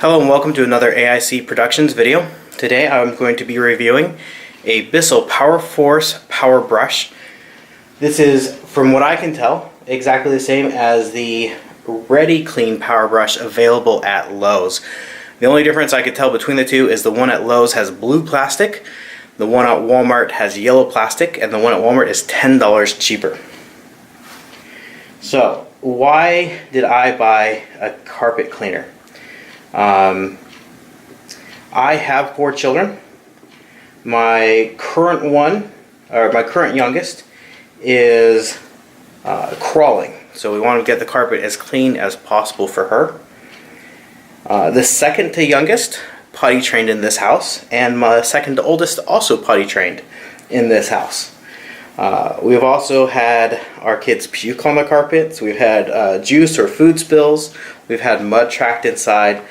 Hello and welcome to another AIC Productions video. Today I'm going to be reviewing a Bissell PowerForce Power Brush. This is, from what I can tell, exactly the same as the ReadyClean Power Brush available at Lowe's. The only difference I could tell between the two is the one at Lowe's has blue plastic, the one at Walmart has yellow plastic, and the one at Walmart is $10 cheaper. So, why did I buy a carpet cleaner? I have 4 children. My current youngest is crawling, so we want to get the carpet as clean as possible for her. The second to youngest potty trained in this house, and my second to oldest also potty trained in this house. We've also had our kids puke on the carpets. We've had juice or food spills. We've had mud tracked inside.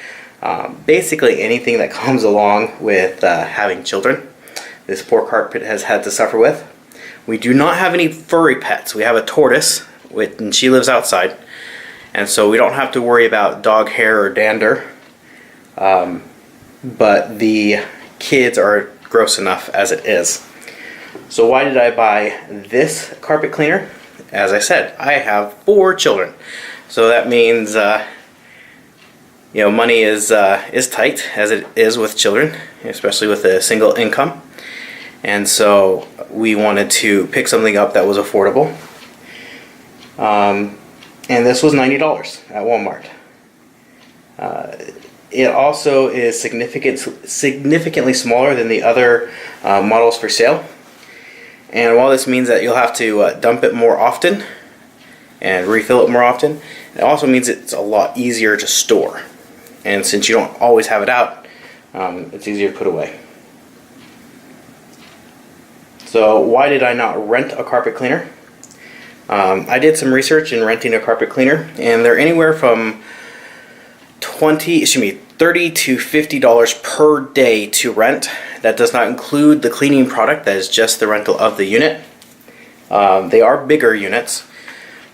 Basically anything that comes along with having children, this poor carpet has had to suffer with. We do not have any furry pets. We have a tortoise, and she lives outside, and so we don't have to worry about dog hair or dander. But the kids are gross enough as it is. So why did I buy this carpet cleaner? As I said, I have 4 children, so that means money is tight, as it is with children, especially with a single income. And so we wanted to pick something up that was affordable. And this was $90 at Walmart. It also is significantly smaller than the other models for sale. And while this means that you'll have to dump it more often and refill it more often, it also means it's a lot easier to store. And since you don't always have it out, it's easier to put away. So why did I not rent a carpet cleaner? I did some research in renting a carpet cleaner, and they're anywhere from $30 to $50 per day to rent. That does not include the cleaning product, that is just the rental of the unit. They are bigger units,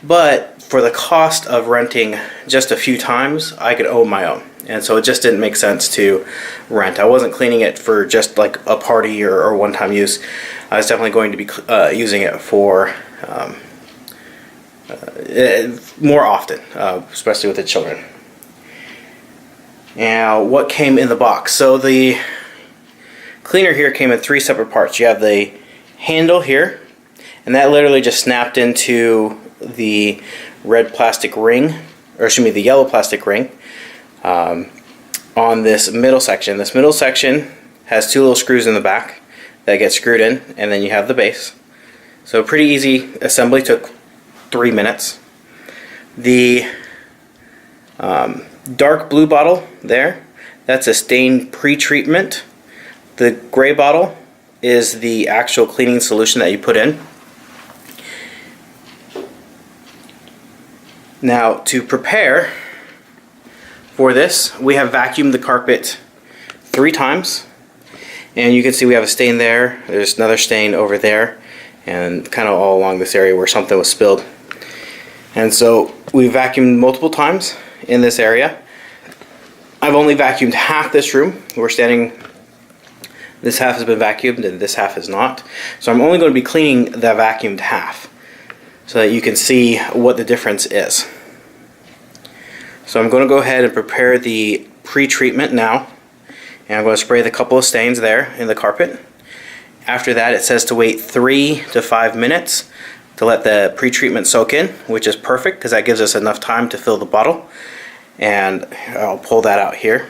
but for the cost of renting just a few times, I could own my own. And so it just didn't make sense to rent. I wasn't cleaning it for just like a party or one-time use. I was definitely going to be using it for more often, especially with the children. Now, what came in the box? So the cleaner here came in 3 separate parts. You have the handle here, and that literally just snapped into the red plastic ring, or excuse me, the yellow plastic ring on this middle section. This middle section has 2 little screws in the back that get screwed in, and then you have the base. So pretty easy assembly, took 3 minutes. The dark blue bottle there, that's a stain pre-treatment. The gray bottle is the actual cleaning solution that you put in. Now, to prepare for this, we have vacuumed the carpet 3 times, and you can see we have a stain there, there's another stain over there, and kind of all along this area where something was spilled. And so we vacuumed multiple times in this area. I've only vacuumed half this room. We're standing, this half has been vacuumed and this half is not. So I'm only going to be cleaning the vacuumed half so that you can see what the difference is. So I'm going to go ahead and prepare the pre-treatment now, and I'm going to spray the couple of stains there in the carpet. After that, it says to wait 3 to 5 minutes to let the pre-treatment soak in, which is perfect because that gives us enough time to fill the bottle. And I'll pull that out here.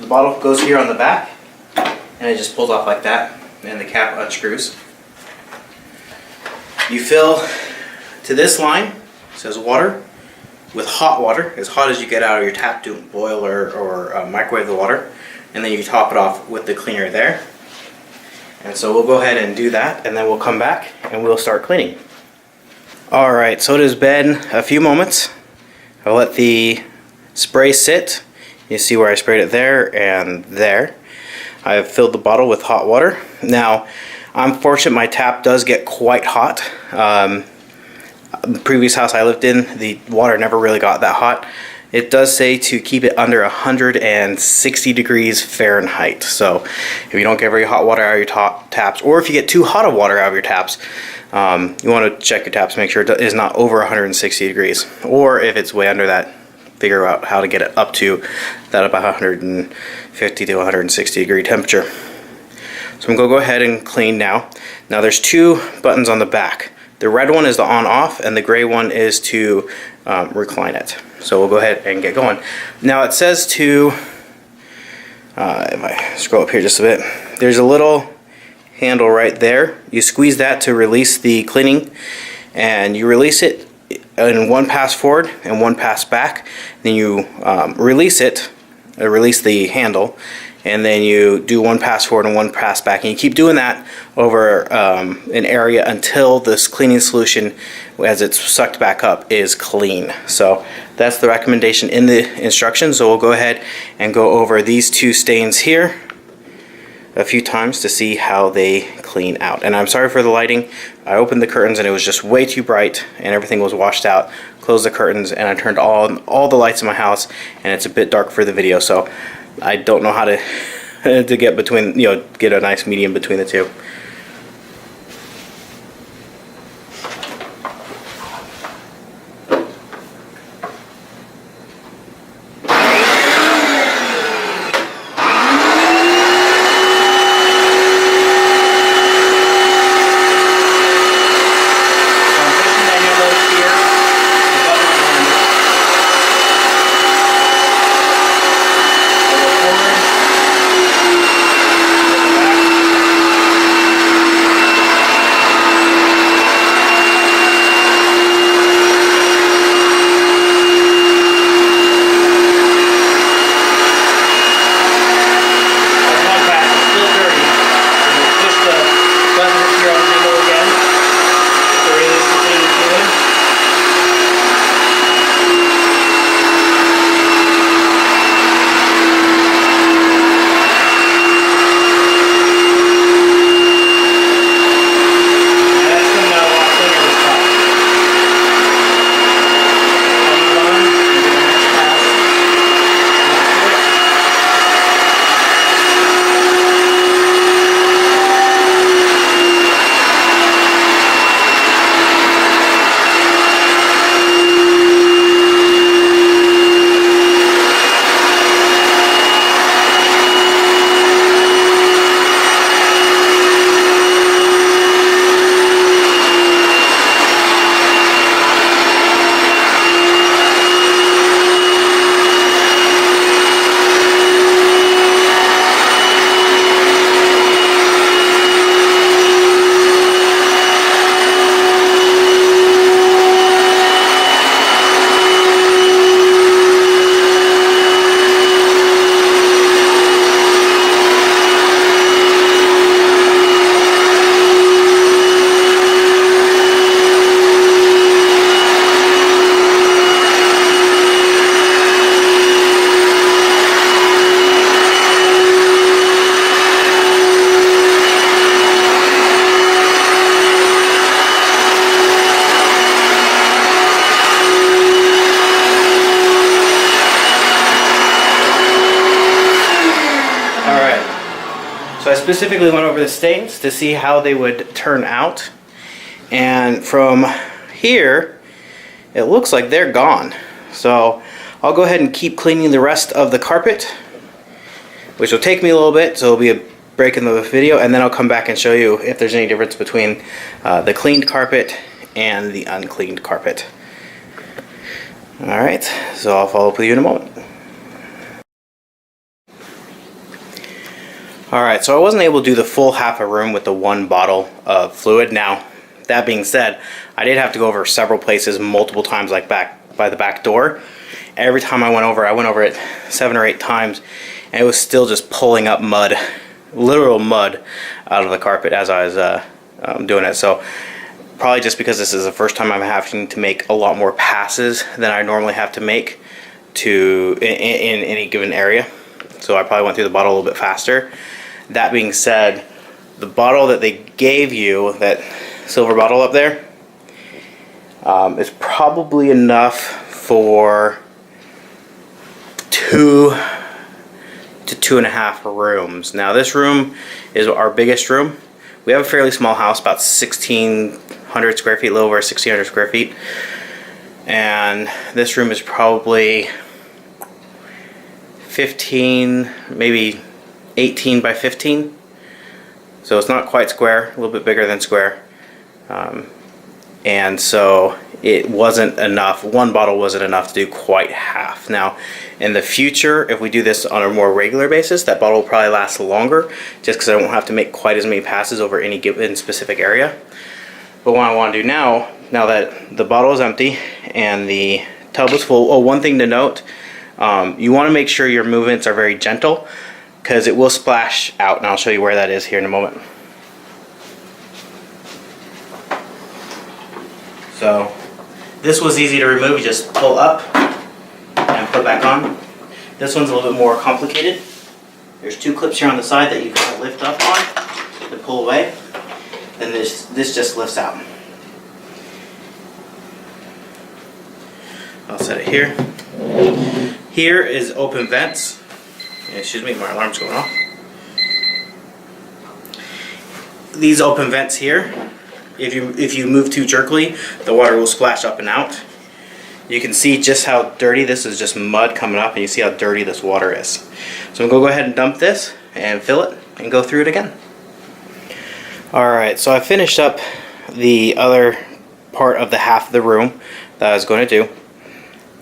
The bottle goes here on the back, and it just pulls off like that, and the cap unscrews. You fill to this line, it says water, with hot water, as hot as you get out of your tap. Don't boil or microwave the water, and then you top it off with the cleaner there. And so we'll go ahead and do that, and then we'll come back and we'll start cleaning. Alright, so it has been a few moments. I'll let the spray sit. You see where I sprayed it there and there. I have filled the bottle with hot water. Now, I'm fortunate my tap does get quite hot. The previous house I lived in, the water never really got that hot. It does say to keep it under 160 degrees Fahrenheit. So if you don't get very hot water out of your taps, or if you get too hot of water out of your taps, you want to check your taps, make sure it is not over 160 degrees. Or if it's way under that, figure out how to get it up to that about 150 to 160 degree temperature. So I'm going to go ahead and clean now. Now there's two buttons on the back. The red one is the on off and the gray one is to recline it. So we'll go ahead and get going. Now it says to, if I scroll up here just a bit, there's a little handle right there. You squeeze that to release the cleaning, and you release it in one pass forward and one pass back. Then you release it, release the handle, and then you do one pass forward and one pass back, and you keep doing that over an area until this cleaning solution, as it's sucked back up, is clean. So that's the recommendation in the instructions. So we'll go ahead and go over these two stains here a few times to see how they clean out. And I'm sorry for the lighting. I opened the curtains and it was just way too bright and everything was washed out. Closed the curtains and I turned all the lights in my house, and it's a bit dark for the video, so I don't know how to to get between, get a nice medium between the two. So I specifically went over the stains to see how they would turn out, and from here it looks like they're gone. So I'll go ahead and keep cleaning the rest of the carpet, which will take me a little bit, so it'll be a break in the video, and then I'll come back and show you if there's any difference between the cleaned carpet and the uncleaned carpet. Alright, so I'll follow up with you in a moment. Alright, so I wasn't able to do the full half a room with the one bottle of fluid. Now, that being said, I did have to go over several places multiple times, like back by the back door. Every time I went over it 7 or 8 times, and it was still just pulling up mud, literal mud, out of the carpet as I was doing it. So probably just because this is the first time I'm having to make a lot more passes than I normally have to make in any given area. So I probably went through the bottle a little bit faster. That being said, the bottle that they gave you, that silver bottle up there, is probably enough for 2 to 2.5 rooms. Now this room is our biggest room. We have a fairly small house, about 1,600 square feet, a little over 1,600 square feet. And this room is probably 15, maybe 18 by 15. So it's not quite square, a little bit bigger than square. And so it wasn't enough, one bottle wasn't enough to do quite half. Now, in the future, if we do this on a more regular basis, that bottle will probably last longer, just because I won't have to make quite as many passes over any given specific area. But what I want to do now that the bottle is empty and the tub is full, oh, one thing to note, you want to make sure your movements are very gentle, because it will splash out, and I'll show you where that is here in a moment. So this was easy to remove. You just pull up and put back on. This one's a little bit more complicated. There's 2 clips here on the side that you kind of lift up on to pull away. Then this just lifts out. I'll set it here. Here is open vents. Excuse me, my alarm's going off. These open vents here, if you move too jerkily, the water will splash up and out. You can see just how dirty this is, just mud coming up, and you see how dirty this water is. So I'm going to go ahead and dump this and fill it and go through it again. Alright, so I finished up the other part of the half of the room that I was going to do.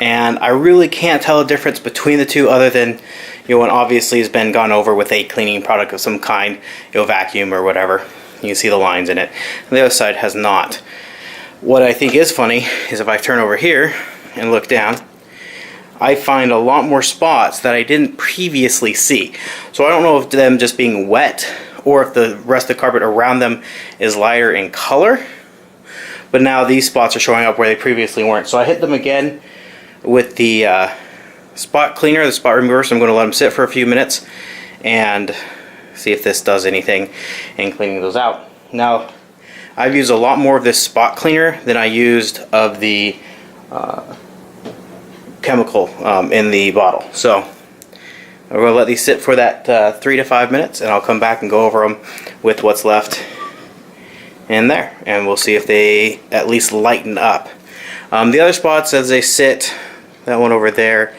And I really can't tell a difference between the two, other than, one obviously has been gone over with a cleaning product of some kind, vacuum or whatever. You can see the lines in it. And the other side has not. What I think is funny is if I turn over here and look down, I find a lot more spots that I didn't previously see. So I don't know if them just being wet or if the rest of the carpet around them is lighter in color. But now these spots are showing up where they previously weren't. So I hit them again with the spot cleaner, the spot remover. So I'm going to let them sit for a few minutes and see if this does anything in cleaning those out. Now, I've used a lot more of this spot cleaner than I used of the chemical in the bottle. So we're going to let these sit for that 3 to 5 minutes, and I'll come back and go over them with what's left in there, and we'll see if they at least lighten up. The other spots as they sit, that one over there,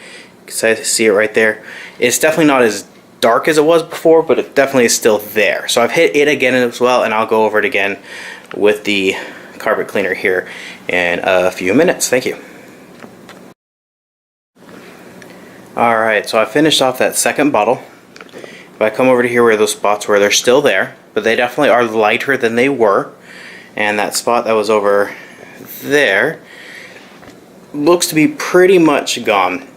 you can see it right there, it's definitely not as dark as it was before, but it definitely is still there. So I've hit it again as well, and I'll go over it again with the carpet cleaner here in a few minutes. Thank you. Alright, so I finished off that second bottle. If I come over to here where those spots were, they're still there, but they definitely are lighter than they were. And that spot that was over there looks to be pretty much gone.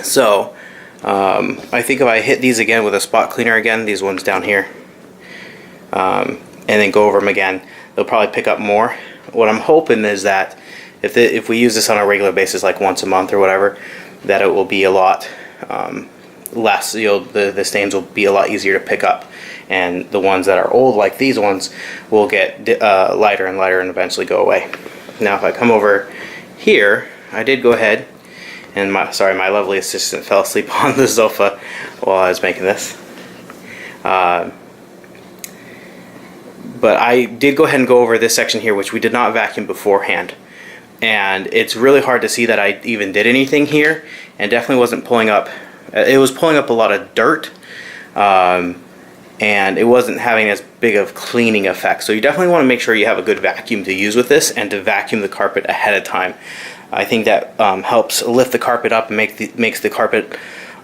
So I think if I hit these again with a spot cleaner again, these ones down here, and then go over them again, they'll probably pick up more. What I'm hoping is that if we use this on a regular basis, like once a month or whatever, that it will be a lot less. The stains will be a lot easier to pick up, and the ones that are old, like these ones, will get lighter and lighter and eventually go away. Now, if I come over here, I did go ahead and my lovely assistant fell asleep on the sofa while I was making this. But I did go ahead and go over this section here, which we did not vacuum beforehand. And it's really hard to see that I even did anything here, and definitely wasn't pulling up. It was pulling up a lot of dirt, and it wasn't having as big of cleaning effect. So you definitely want to make sure you have a good vacuum to use with this, and to vacuum the carpet ahead of time. I think that helps lift the carpet up and makes the carpet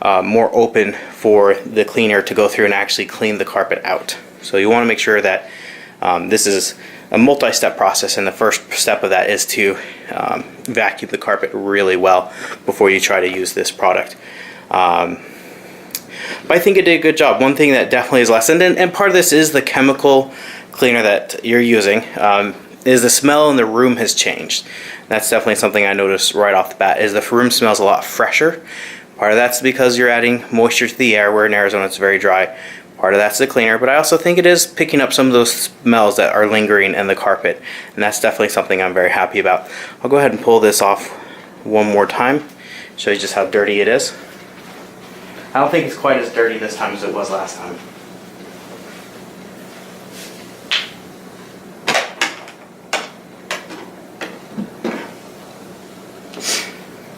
more open for the cleaner to go through and actually clean the carpet out. So you want to make sure that this is a multi-step process, and the first step of that is to vacuum the carpet really well before you try to use this product. But I think it did a good job. One thing that definitely is lessened, and part of this is the chemical cleaner that you're using, is the smell in the room has changed. That's definitely something I noticed right off the bat, is the room smells a lot fresher. Part of that's because you're adding moisture to the air, where in Arizona it's very dry. Part of that's the cleaner, but I also think it is picking up some of those smells that are lingering in the carpet, and that's definitely something I'm very happy about. I'll go ahead and pull this off one more time, show you just how dirty it is. I don't think it's quite as dirty this time as it was last time.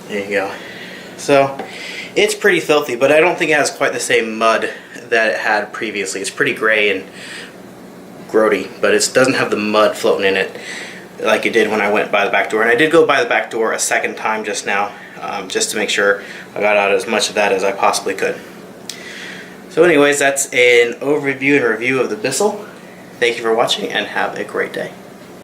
There you go. So it's pretty filthy, but I don't think it has quite the same mud that it had previously. It's pretty gray and grody, but it doesn't have the mud floating in it like it did when I went by the back door. And I did go by the back door a second time just now, just to make sure I got out as much of that as I possibly could. So anyways, that's an overview and review of the Bissell. Thank you for watching and have a great day.